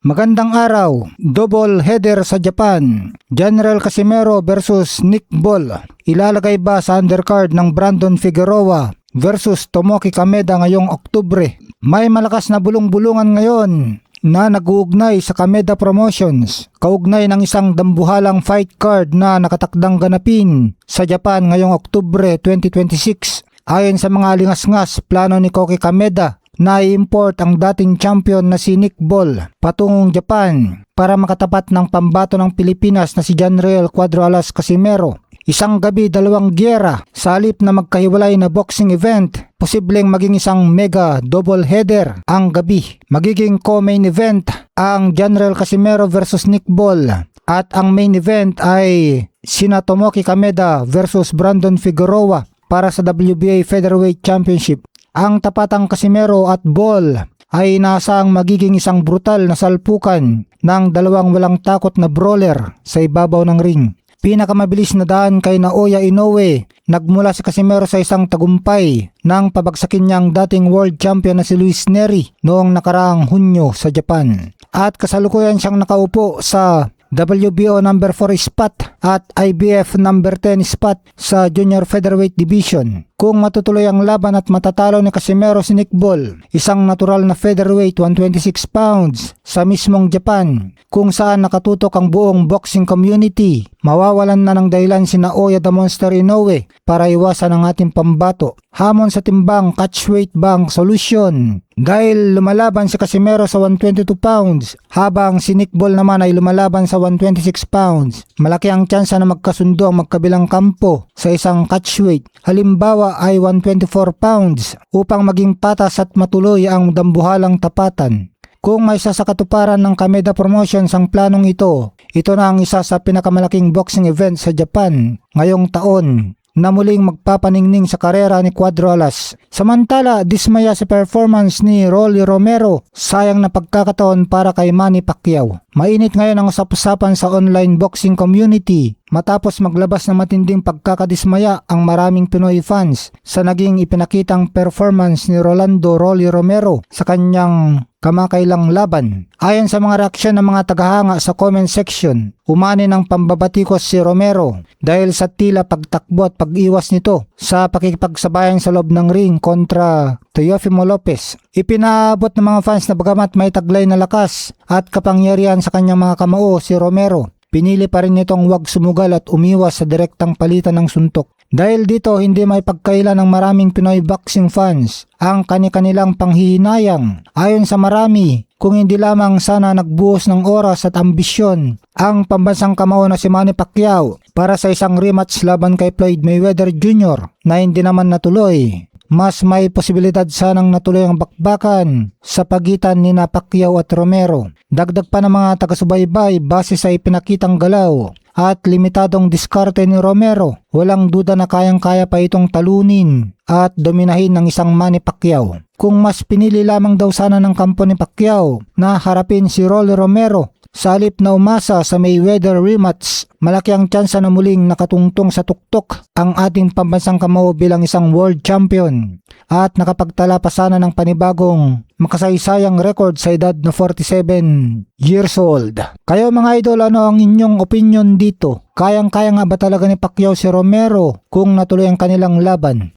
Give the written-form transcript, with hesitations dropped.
Magandang araw, double header sa Japan. General Casimero versus Nick Ball. Ilalagay ba sa undercard ng Brandon Figueroa versus Tomoki Kameda ngayong Oktubre? May malakas na bulong-bulungan ngayon na nag-uugnay sa Kameda Promotions, kaugnay ng isang dambuhalang fight card na nakatakdang ganapin sa Japan ngayong Oktubre 2026. Ayon sa mga lingas-ngas, plano ni Koki Kameda na i-import ang dating champion na si Nick Ball patungong Japan para makatapat ng pambato ng Pilipinas na si Janriel Cuadro Alas Casimero. Isang gabi, dalawang giyera sa halip na magkahiwalay na boxing event. Posibleng maging isang mega double header ang gabi. Magiging co-main event ang Janriel Casimero versus Nick Ball at ang main event ay sina Tomoki Kameda versus Brandon Figueroa para sa WBA Featherweight Championship. Ang tapatang Casimero at Ball ay inaasahang magiging isang brutal na salpukan ng dalawang walang takot na brawler sa ibabaw ng ring. Pinakamabilis na daan kay Naoya Inoue, nagmula si Casimero sa isang tagumpay nang pabagsakin niyang dating world champion na si Luis Neri noong nakaraang Hunyo sa Japan. At kasalukuyan siyang nakaupo sa WBO number 4 spot at IBF number 10 spot sa Junior Featherweight Division. Kung matutuloy ang laban at matatalo ni Casimero si Nick Ball, isang natural na featherweight 126 pounds sa mismong Japan, kung saan nakatutok ang buong boxing community, mawawalan na ng dahilan si Naoya the Monster Inoue para iwasan ang ating pambato. Hamon sa timbang catchweight bang solution dahil lumalaban si Casimero sa 122 pounds habang si Nick Ball naman ay lumalaban sa 126 pounds. Malaki ang tsansa na magkasundo ang magkabilang kampo sa isang catchweight. Halimbawa ay 124 pounds upang maging patas at matuloy ang dambuhalang tapatan. Kung may isa sa katuparan ng Kameda Promotions ang planong ito, ito na ang isa sa pinakamalaking boxing event sa Japan ngayong taon na muling magpapaningning sa karera ni Cuadro Alas. Samantala, dismaya sa performance ni Rolly Romero. Sayang na pagkakataon para kay Manny Pacquiao. Mainit ngayon ang usap-usapan sa online boxing community matapos maglabas ng matinding pagkakadismaya ang maraming Pinoy fans sa naging ipinakitang performance ni Rolando Rolly Romero sa kanyang kamakailang laban. Ayon sa mga reaksyon ng mga tagahanga sa comment section, umani ng pambabatikos si Romero dahil sa tila pagtakbo at pag-iwas nito sa pakikipagsabayan sa loob ng ring kontra Teofimo Lopez. Ipinaabot ng mga fans na bagamat may taglay na lakas at kapangyarihan sa kanyang mga kamao si Romero, pinili pa rin nitong huwag sumugal at umiwas sa direktang palitan ng suntok. Dahil dito hindi may pagkaila ng maraming Pinoy boxing fans ang kani-kanilang panghihinayang. Ayon sa marami, kung hindi lamang sana nagbuhos ng oras at ambisyon ang pambansang kamao na si Manny Pacquiao para sa isang rematch laban kay Floyd Mayweather Jr. na hindi naman natuloy. Mas may posibilidad sanang natuloy ang bakbakan sa pagitan ni Pacquiao at Romero. Dagdag pa ng mga taga-subaybay base sa ipinakitang galaw at limitadong diskarte ni Romero, walang duda na kayang-kaya pa itong talunin at dominahin ng isang Manny Pacquiao. Kung mas pinili lamang daw sana ng kampo ni Pacquiao na harapin si Rolly Romero sa halip na umasa sa Mayweather rematch, malaki ang tsansa na muling nakatungtong sa tuktok ang ating pambansang kamao bilang isang world champion at nakapagtala pa sana ng panibagong makasaysayang record sa edad na 47 years old. Kayo mga idol, ano ang inyong opinion dito? Kayang-kaya nga ba talaga ni Pacquiao si Romero kung natuloy ang kanilang laban?